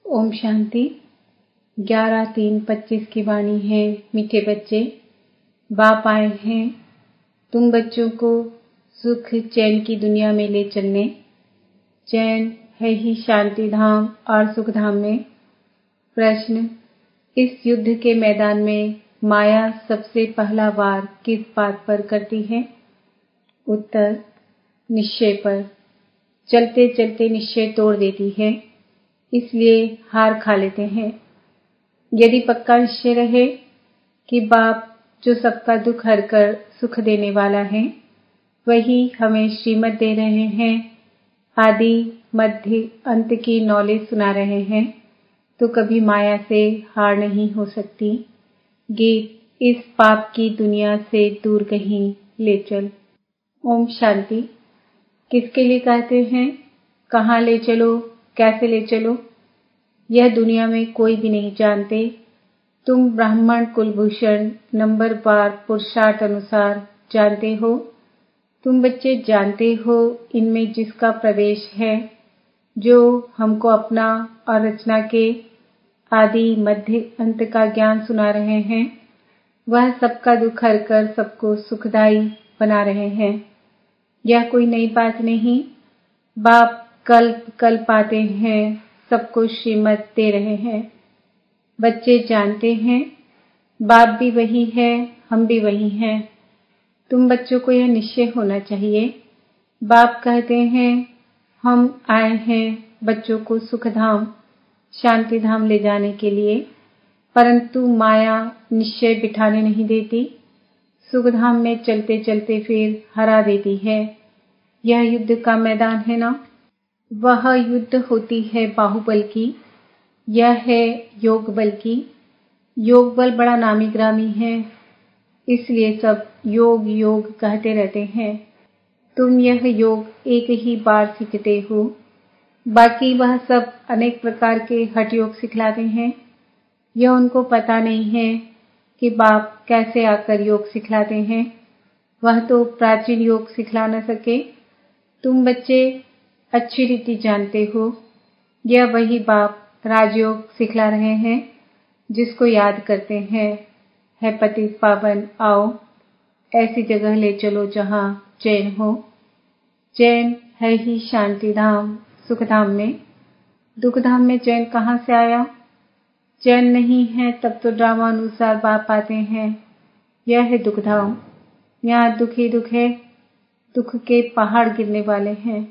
ओम शांति। 11/3/25 की वाणी है। मीठे बच्चे, बाप आए हैं तुम बच्चों को सुख चैन की दुनिया में ले चलने। चैन है ही शांति धाम और सुख धाम में। प्रश्न, इस युद्ध के मैदान में माया सबसे पहला वार किस बात पर करती है? उत्तर, निश्चय पर। चलते चलते निश्चय तोड़ देती है, इसलिए हार खा लेते हैं। यदि पक्का निश्चय रहे कि बाप जो सबका दुख हरकर सुख देने वाला है, वही हमें श्रीमत दे रहे हैं, आदि मध्य अंत की नॉलेज सुना रहे हैं, तो कभी माया से हार नहीं हो सकती। गीत, इस पाप की दुनिया से दूर कहीं ले चल। ओम शांति। किसके लिए कहते हैं? कहाँ ले चलो, कैसे ले चलो, यह दुनिया में कोई भी नहीं जानते। तुम ब्राह्मण कुलभूषण नंबरवार पुरुषार्थ अनुसार जानते हो। तुम बच्चे जानते हो इनमें जिसका प्रवेश है, जो हमको अपना और रचना के आदि मध्य अंत का ज्ञान सुना रहे हैं, वह सबका दुख हरकर सबको सुखदायी बना रहे हैं। यह कोई नई बात नहीं। बाप कल्प कल्प आते हैं, सबको श्रीमत दे रहे हैं। बच्चे जानते हैं बाप भी वही है, हम भी वही हैं। तुम बच्चों को यह निश्चय होना चाहिए। बाप कहते हैं हम आए हैं बच्चों को सुख धाम शांति धाम ले जाने के लिए, परंतु माया निश्चय बिठाने नहीं देती। सुख धाम में चलते चलते फिर हरा देती है। यह युद्ध का मैदान है ना। वह युद्ध होती है बाहुबल की, यह है योग बल की। योग बल बड़ा नामी ग्रामी है, इसलिए सब योग योग कहते रहते हैं। तुम यह योग एक ही बार सीखते हो, बाकी वह सब अनेक प्रकार के हठ योग सिखलाते हैं। यह उनको पता नहीं है कि बाप कैसे आकर योग सिखलाते हैं। वह तो प्राचीन योग सिखला न सके। तुम बच्चे अच्छी रीति जानते हो, यह वही बाप राजयोग सिखला रहे हैं, जिसको याद करते हैं, है पतित पावन आओ, ऐसी जगह ले चलो जहाँ चैन हो। चैन है ही शांति धाम सुख धाम में। दुख धाम में चैन कहाँ से आया? चैन नहीं है तब तो ड्रामा अनुसार बाप आते हैं। यह है दुख धाम, यहाँ दुख ही दुख है। दुख के पहाड़ गिरने वाले हैं।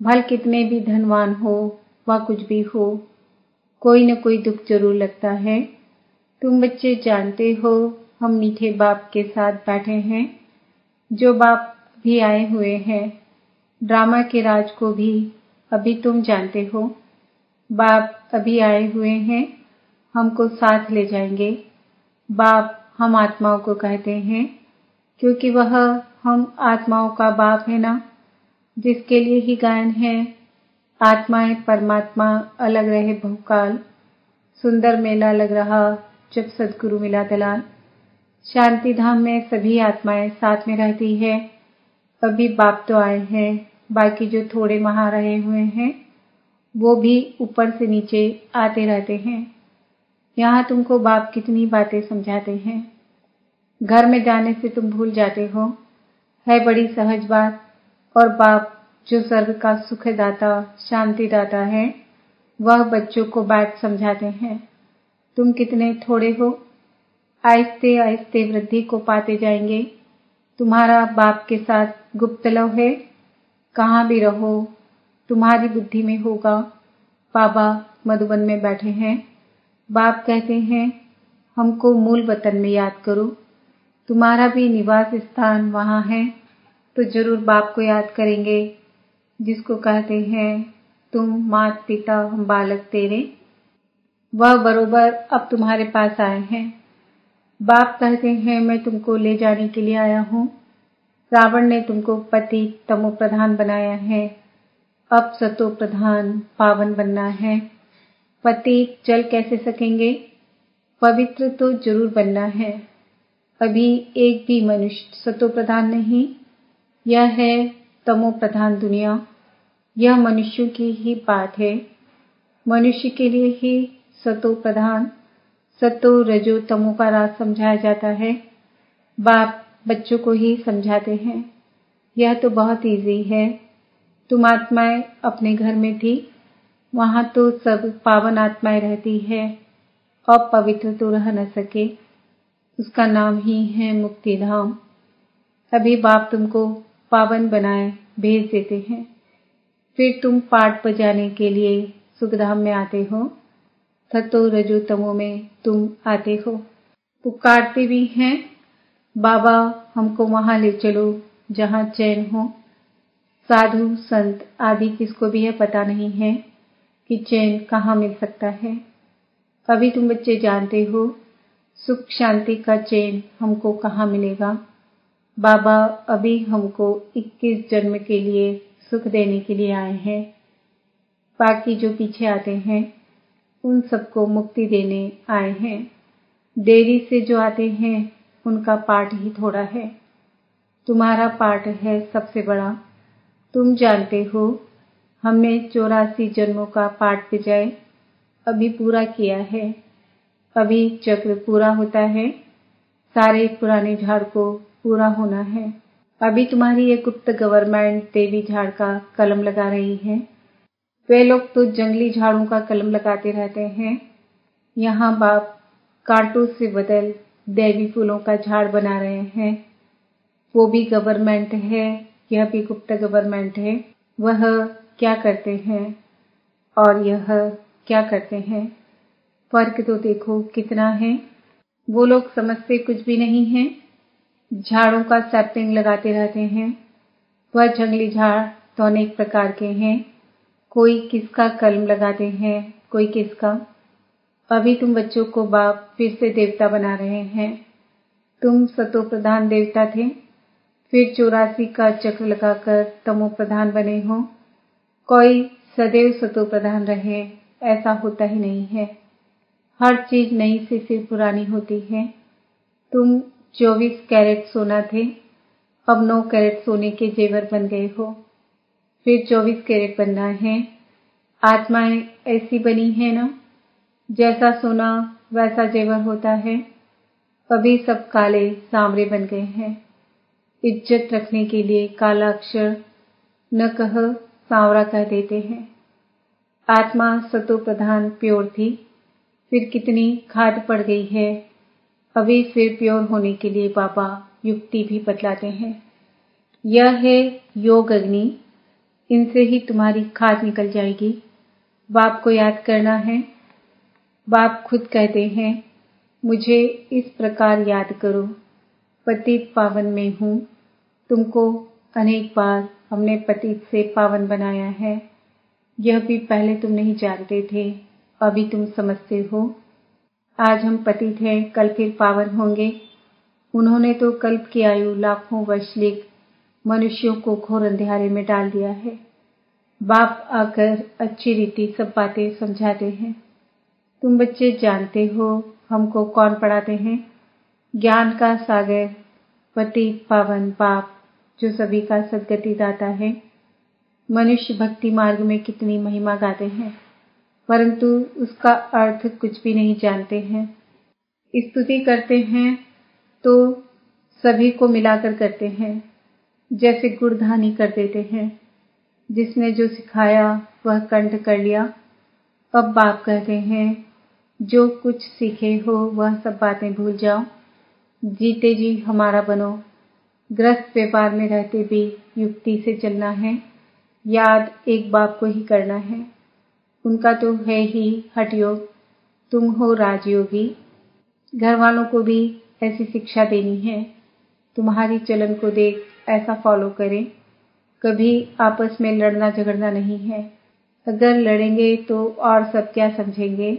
भल कितने भी धनवान हो व कुछ भी हो, कोई न कोई दुख जरूर लगता है। तुम बच्चे जानते हो हम मीठे बाप के साथ बैठे हैं, जो बाप भी आए हुए हैं। ड्रामा के राज को भी अभी तुम जानते हो। बाप अभी आए हुए हैं, हमको साथ ले जाएंगे। बाप हम आत्माओं को कहते हैं, क्योंकि वह हम आत्माओं का बाप है ना, जिसके लिए ही गायन है। आत्माएं परमात्मा अलग रहे बहुकाल, सुंदर मेला लग रहा जब सदगुरु मिला दलाल। शांति धाम में सभी आत्माएं साथ में रहती है। अभी बाप तो आए हैं, बाकी जो थोड़े वहां रहे हुए हैं, वो भी ऊपर से नीचे आते रहते हैं। यहाँ तुमको बाप कितनी बातें समझाते हैं, घर में जाने से तुम भूल जाते हो, है बड़ी सहज बात। और बाप जो सर्व का सुख दाता शांति दाता है, वह बच्चों को बात समझाते हैं। तुम कितने थोड़े हो, आहिस्ते आहिस्ते वृद्धि को पाते जाएंगे। तुम्हारा बाप के साथ गुप्त लव है, कहाँ भी रहो तुम्हारी बुद्धि में होगा। बाबा मधुबन में बैठे हैं। बाप कहते हैं हमको मूल वतन में याद करो। तुम्हारा भी निवास स्थान वहाँ है, तो जरूर बाप को याद करेंगे, जिसको कहते हैं तुम मात पिता हम बालक तेरे। वह बरोबर अब तुम्हारे पास आए हैं। बाप कहते हैं मैं तुमको ले जाने के लिए आया हूँ। रावण ने तुमको पति तमो प्रधान बनाया है, अब सतो प्रधान पावन बनना है। पति चल कैसे सकेंगे, पवित्र तो जरूर बनना है। अभी एक भी मनुष्य सतो प्रधान नहीं। यह है तमो प्रधान दुनिया, यह मनुष्यों की ही बात है। मनुष्य के लिए ही सतो प्रधान, सतो रजो तमो का राज समझाया जाता है। बाप बच्चों को ही समझाते हैं। यह तो बहुत इजी है। तुम आत्माएं अपने घर में थी, वहां तो सब पावन आत्माएं रहती है और पवित्र तो रह न सके। उसका नाम ही है मुक्ति धाम। अभी बाप तुमको पावन बनाए भेज देते हैं, फिर तुम पाठ बजाने के लिए सुखधाम में आते हो। सतो रजो तमो में तुम आते हो, पुकारते भी हैं, बाबा हमको वहां ले चलो जहां चैन हो। साधु संत आदि किसको भी यह पता नहीं है कि चैन कहाँ मिल सकता है। अभी तुम बच्चे जानते हो सुख शांति का चैन हमको कहाँ मिलेगा। बाबा अभी हमको 21 जन्म के लिए सुख देने के लिए आए हैं। बाकी जो पीछे आते हैं उन सबको मुक्ति देने आए हैं। देरी से जो आते हैं उनका पाठ ही थोड़ा है, तुम्हारा पाठ है सबसे बड़ा। तुम जानते हो हमने 84 जन्मों का पाठ बजाए अभी पूरा किया है। अभी चक्र पूरा होता है, सारे पुराने झाड़ को पूरा होना है। अभी तुम्हारी ये गुप्त गवर्नमेंट देवी झाड़ का कलम लगा रही है। वे लोग तो जंगली झाड़ों का कलम लगाते रहते हैं। यहाँ बाप कांटों से बदल दैवी फूलों का झाड़ बना रहे हैं। वो भी गवर्नमेंट है, यह भी गुप्त गवर्नमेंट है। वह क्या करते हैं और यह क्या करते हैं, फर्क तो देखो कितना है। वो लोग समझते कुछ भी नहीं है, झाड़ों का सैपलिंग लगाते रहते हैं। वह जंगली झाड़ तो अनेक प्रकार के हैं, कोई किसका कलम लगाते हैं, कोई किसका। अभी तुम बच्चों को बाप फिर से देवता बना रहे हैं। तुम सतो प्रधान देवता थे, फिर 84 का चक्र लगाकर तमो प्रधान बने हो। कोई सदैव सतो प्रधान रहे ऐसा होता ही नहीं है। हर चीज नई से फिर पुरानी होती है। तुम 24 कैरेट सोना थे, अब 9 कैरेट सोने के जेवर बन गए हो, फिर 24 कैरेट बनना है। आत्माएं ऐसी बनी है ना, जैसा सोना वैसा जेवर होता है। अभी सब काले सांवरे बन गए हैं। इज्जत रखने के लिए काला अक्षर न कह सांवरा कह देते हैं। आत्मा सतो प्रधान प्योर थी, फिर कितनी खाद पड़ गई है। अभी फिर प्योर होने के लिए बाबा युक्ति भी बतलाते हैं। यह है योग अग्नि, इनसे ही तुम्हारी खाद निकल जाएगी। बाप को याद करना है। बाप खुद कहते हैं मुझे इस प्रकार याद करो, पतित पावन में हूँ। तुमको अनेक बार हमने पतित से पावन बनाया है। यह भी पहले तुम नहीं जानते थे, अभी तुम समझते हो। आज हम पतित हैं, कल फिर पावन होंगे। उन्होंने तो कल्प की आयु लाखों वर्ष लिख मनुष्यों को घोर अंधेरे में डाल दिया है। बाप आकर अच्छी रीति सब बातें समझाते हैं। तुम बच्चे जानते हो हमको कौन पढ़ाते हैं? ज्ञान का सागर पतित पावन बाप, जो सभी का सद्गति दाता है। मनुष्य भक्ति मार्ग में कितनी महिमा गाते हैं, परंतु उसका अर्थ कुछ भी नहीं जानते हैं। स्तुति करते हैं तो सभी को मिलाकर करते हैं, जैसे गुड़धानी कर देते हैं। जिसने जो सिखाया वह कंठ कर लिया। अब बाप कहते हैं जो कुछ सीखे हो वह सब बातें भूल जाओ, जीते जी हमारा बनो। ग्रस्त व्यापार में रहते भी युक्ति से चलना है, याद एक बाप को ही करना है। उनका तो है ही हठ योग, तुम हो राजयोगी। घर वालों को भी ऐसी शिक्षा देनी है, तुम्हारी चलन को देख ऐसा फॉलो करें। कभी आपस में लड़ना झगड़ना नहीं है। अगर लड़ेंगे तो और सब क्या समझेंगे।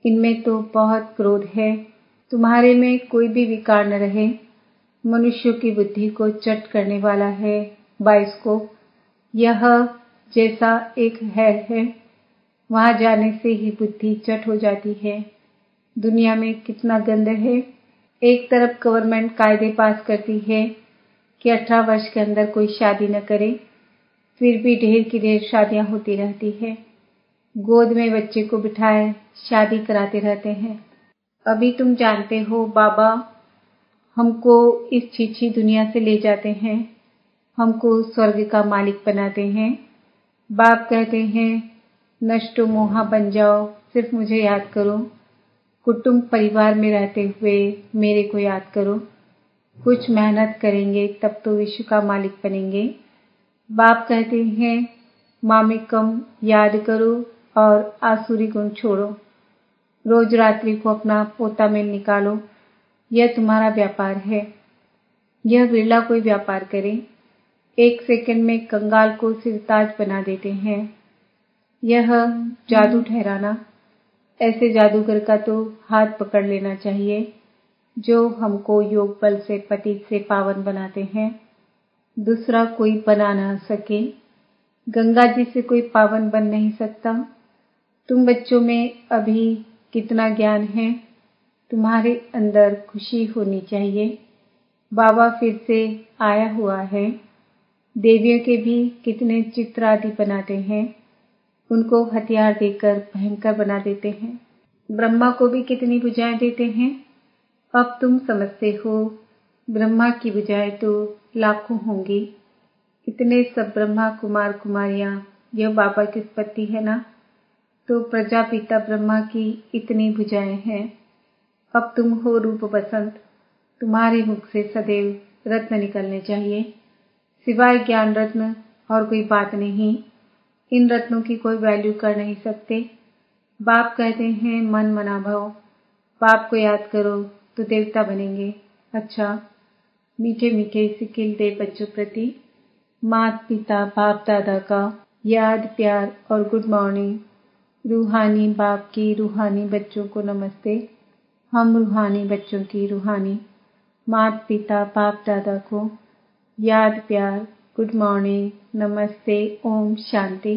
इनमें तो बहुत क्रोध है। तुम्हारे में कोई भी विकार न रहे। मनुष्यों की बुद्धि को चट करने वाला है बाइस्कोप। यह जैसा एक है, वहां जाने से ही बुद्धि चट हो जाती है। दुनिया में कितना गंद है। एक तरफ गवर्नमेंट कायदे पास करती है कि 18 वर्ष के अंदर कोई शादी न करे, फिर भी ढेर की ढेर शादियां होती रहती है। गोद में बच्चे को बिठाए शादी कराते रहते हैं। अभी तुम जानते हो बाबा हमको इस छीछी दुनिया से ले जाते हैं, हमको स्वर्ग का मालिक बनाते हैं। बाप कहते हैं नष्टो मोहा बन जाओ, सिर्फ मुझे याद करो। कुटुंब परिवार में रहते हुए मेरे को याद करो। कुछ मेहनत करेंगे तब तो विश्व का मालिक बनेंगे। बाप कहते हैं मामिकम याद करो और आसुरी गुण छोड़ो। रोज रात्रि को अपना पोता मेल निकालो। यह तुम्हारा व्यापार है। यह बिरला कोई व्यापार करे। 1 सेकंड में कंगाल को सिरताज बना देते हैं। यह जादू ठहराना। ऐसे जादूगर का तो हाथ पकड़ लेना चाहिए जो हमको योग बल से पतित से पावन बनाते हैं। दूसरा कोई बना ना सके। गंगा जी से कोई पावन बन नहीं सकता। तुम बच्चों में अभी कितना ज्ञान है, तुम्हारे अंदर खुशी होनी चाहिए। बाबा फिर से आया हुआ है। देवियों के भी कितने चित्र आदि बनाते हैं, उनको हथियार देकर भयंकर बना देते हैं। ब्रह्मा को भी कितनी भुजाएं देते हैं। अब तुम समझते हो ब्रह्मा की भुजाएं तो लाखों होंगी। इतने सब ब्रह्मा कुमार कुमारियां, यह बाबा की उत्पत्ति है ना। तो प्रजापिता ब्रह्मा की इतनी भुजाएं हैं। अब तुम हो रूप बसंत, तुम्हारे मुख से सदैव रत्न निकलने चाहिए। सिवाय ज्ञान रत्न और कोई बात नहीं। इन रत्नों की कोई वैल्यू कर नहीं सकते। बाप कहते हैं मन मना भव। बाप को याद करो तो देवता बनेंगे। अच्छा, मीठे मीठे सिकिल दे बच्चों प्रति माता पिता बाप दादा का याद प्यार और गुड मॉर्निंग। रूहानी बाप की रूहानी बच्चों को नमस्ते। हम रूहानी बच्चों की रूहानी माता पिता बाप दादा को याद प्यार गुड मॉर्निंग नमस्ते ओम शांति।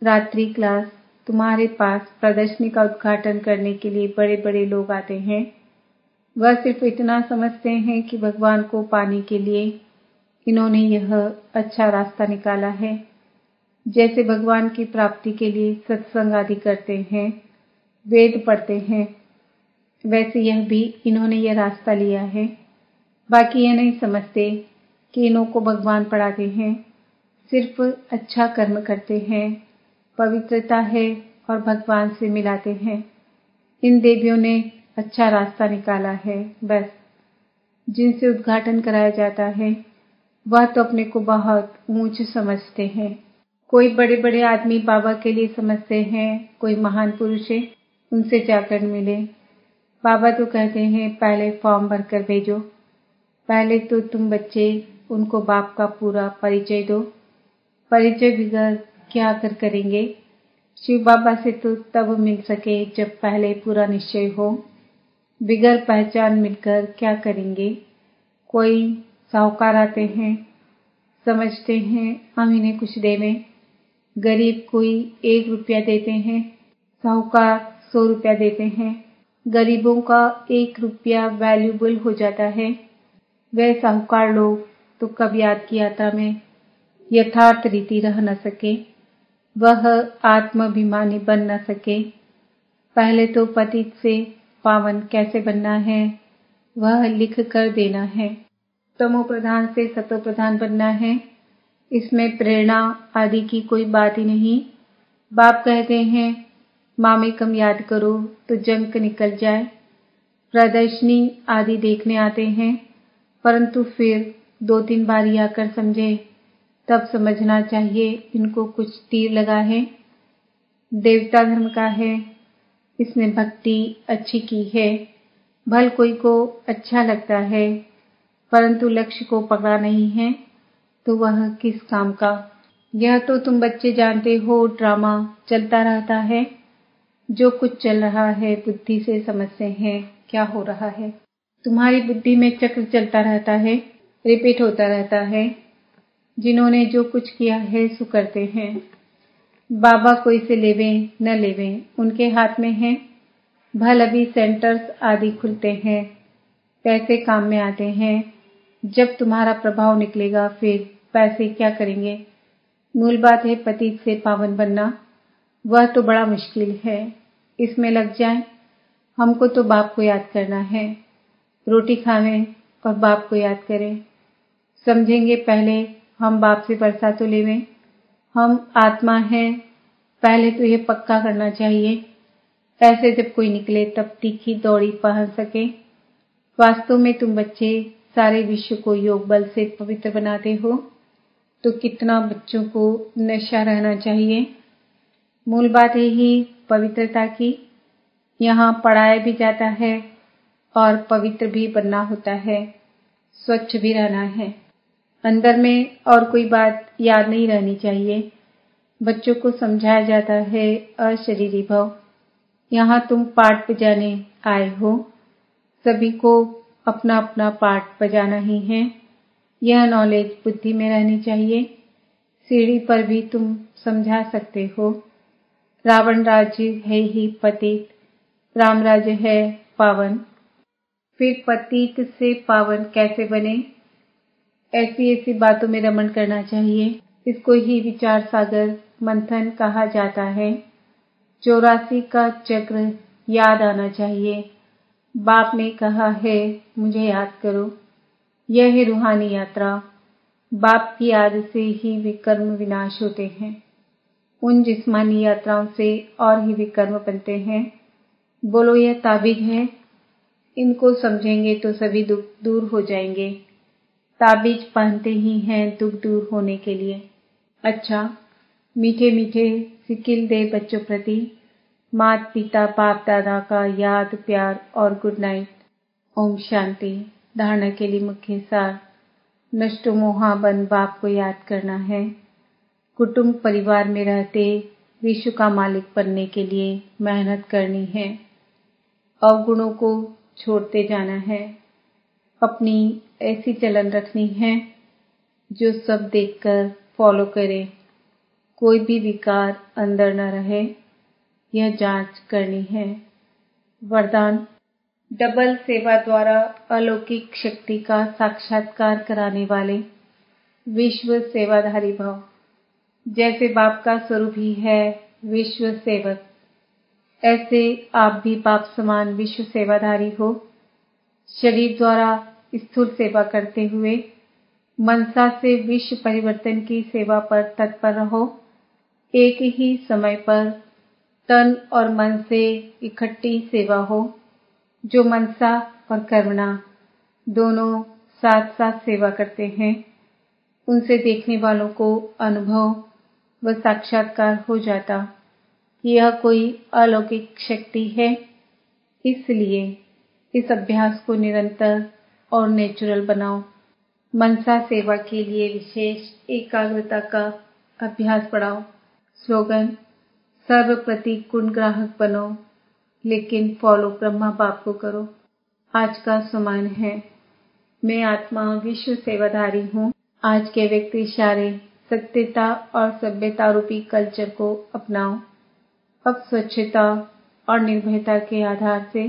रात्रि क्लास। तुम्हारे पास प्रदर्शनी का उद्घाटन करने के लिए बड़े बड़े लोग आते हैं। वह सिर्फ इतना समझते हैं कि भगवान को पाने के लिए इन्होंने यह अच्छा रास्ता निकाला है। जैसे भगवान की प्राप्ति के लिए सत्संग आदि करते हैं, वेद पढ़ते हैं, वैसे यह भी इन्होंने यह रास्ता लिया है। बाकी यह नहीं समझते कि इन्हों को भगवान पढ़ाते हैं, सिर्फ अच्छा कर्म करते हैं, पवित्रता है और भगवान से मिलाते हैं। इन देवियों ने अच्छा रास्ता निकाला है। बस जिनसे उद्घाटन कराया जाता है वह तो अपने को बहुत ऊंच समझते हैं। कोई बड़े बड़े आदमी बाबा के लिए समझते हैं, कोई महान पुरुष है उनसे जाकर मिले। बाबा तो कहते हैं पहले फॉर्म भरकर भेजो। पहले तो तुम बच्चे उनको बाप का पूरा परिचय दो। परिचय बगैर क्या करेंगे। शिव बाबा से तो तब मिल सके जब पहले पूरा निश्चय हो। बिगर पहचान मिलकर क्या करेंगे। कोई साहूकार आते हैं, समझते हैं हम इन्हें कुछ देवें। गरीब कोई 1 रुपया देते हैं, साहूकार 100 रुपया देते हैं। गरीबों का 1 रुपया वैल्यूबल हो जाता है। वह साहूकार लोग तो कब याद की यात्रा में यथार्थ रीति रह न सके, वह आत्माभिमानी बन न सके। पहले तो पतित से पावन कैसे बनना है वह लिख कर देना है। तमो प्रधान से सतो प्रधान बनना है। इसमें प्रेरणा आदि की कोई बात ही नहीं। बाप कहते हैं मामिकम याद करो तो जंक निकल जाए। प्रदर्शनी आदि देखने आते हैं, परंतु फिर 2-3 बार आकर समझे तब समझना चाहिए इनको कुछ तीर लगा है। देवता धर्म का है, इसने भक्ति अच्छी की है। भल कोई को अच्छा लगता है, परंतु लक्ष्य को पकड़ा नहीं है तो वह किस काम का। यह तो तुम बच्चे जानते हो, ड्रामा चलता रहता है। जो कुछ चल रहा है बुद्धि से समझते हैं क्या हो रहा है। तुम्हारी बुद्धि में चक्र चलता रहता है, रिपीट होता रहता है। जिन्होंने जो कुछ किया है सो करते हैं। बाबा कोई से लेवें न लेवें उनके हाथ में है। भल अभी सेंटर्स आदि खुलते हैं, पैसे काम में आते हैं। जब तुम्हारा प्रभाव निकलेगा फिर पैसे क्या करेंगे। मूल बात है पतित से पावन बनना। वह तो बड़ा मुश्किल है, इसमें लग जाए। हमको तो बाप को याद करना है। रोटी खावें और बाप को याद करें। समझेंगे पहले हम बाप से वर्षा तो लेवें। हम आत्मा हैं, पहले तो ये पक्का करना चाहिए। ऐसे जब कोई निकले तब तीखी दौड़ी पहन सके। वास्तव में तुम बच्चे सारे विश्व को योग बल से पवित्र बनाते हो, तो कितना बच्चों को नशा रहना चाहिए। मूल बात यही पवित्रता की। यहाँ पढ़ाया भी जाता है और पवित्र भी बनना होता है, स्वच्छ भी रहना है। अंदर में और कोई बात याद नहीं रहनी चाहिए। बच्चों को समझाया जाता है अशरीरी भव। यहाँ तुम पाठ बजाने आए हो, सभी को अपना अपना पाठ बजाना ही है। यह नॉलेज बुद्धि में रहनी चाहिए। सीढ़ी पर भी तुम समझा सकते हो। रावण राज्य है ही पतित, राम राज्य है पावन। फिर पतित से पावन कैसे बने, ऐसी ऐसी बातों में रमण करना चाहिए। इसको ही विचार सागर मंथन कहा जाता है। 84 का चक्र याद आना चाहिए। बाप ने कहा है मुझे याद करो। यह है रूहानी यात्रा। बाप की याद से ही विकर्म विनाश होते हैं। उन जिस्मानी यात्राओं से और ही विकर्म बनते हैं। बोलो यह ताबीज है। इनको समझेंगे तो सभी दुख दूर हो जाएंगे। ताबीज पहनते ही हैं दुख दूर होने के लिए। अच्छा, मीठे मीठे सिकिल दे बच्चों प्रति माता पिता बाप दादा का याद प्यार और गुड नाइट। ओम शांति। धारणा के लिए मुख्य सार। नष्टो मोहाबन बाप को याद करना है। कुटुंब परिवार में रहते विश्व का मालिक बनने के लिए मेहनत करनी है। अवगुणों को छोड़ते जाना है। अपनी ऐसी चलन रखनी है जो सब देखकर फॉलो करे। कोई भी विकार अंदर न रहे, यह जांच करनी है। वरदान। डबल सेवा द्वारा अलौकिक शक्ति का साक्षात्कार कराने वाले विश्व सेवाधारी भव। जैसे बाप का स्वरूप ही है विश्व सेवक, ऐसे आप भी बाप समान विश्व सेवाधारी हो। शरीर द्वारा स्थूल सेवा करते हुए मनसा से विश्व परिवर्तन की सेवा पर तत्पर रहो। एक ही समय पर तन और मन से इकट्ठी सेवा हो। जो मनसा और कर्मणा दोनों साथ साथ सेवा करते हैं, उनसे देखने वालों को अनुभव व साक्षात्कार हो जाता कि यह कोई अलौकिक शक्ति है। इसलिए इस अभ्यास को निरंतर और नेचुरल बनाओ। मनसा सेवा के लिए विशेष एकाग्रता का अभ्यास बढ़ाओ। स्लोगन। सर्व प्रति गुण ग्राहक बनो, लेकिन फॉलो ब्रह्मा बाप को करो। आज का सुमन है, मैं आत्मा विश्व सेवाधारी हूँ। आज के व्यक्ति इशारे सत्यता और सभ्यता रूपी कल्चर को अपनाओ। अब स्वच्छता और निर्भयता के आधार से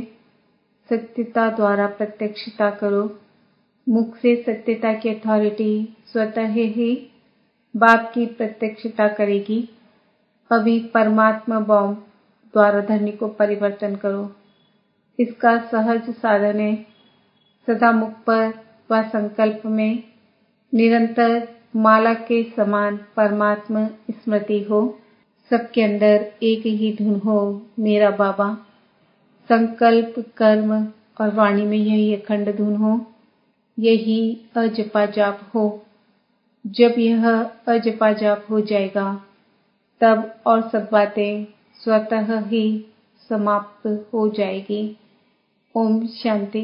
सत्यता द्वारा प्रत्यक्षता करो। मुख से सत्यता की अथॉरिटी स्वतः ही बाप की प्रत्यक्षता करेगी। अभी परमात्मा बॉम्ब द्वारा धरनी को परिवर्तन करो। इसका सहज साधन है सदा मुख पर व संकल्प में निरंतर माला के समान परमात्मा स्मृति हो। सबके अंदर एक ही धुन हो, मेरा बाबा। संकल्प कर्म और वाणी में यही अखंड धुन हो, यही अजपा जाप हो। जब यह अजपा जाप हो जाएगा तब और सब बातें स्वतः ही समाप्त हो जाएगी। ओम शांति।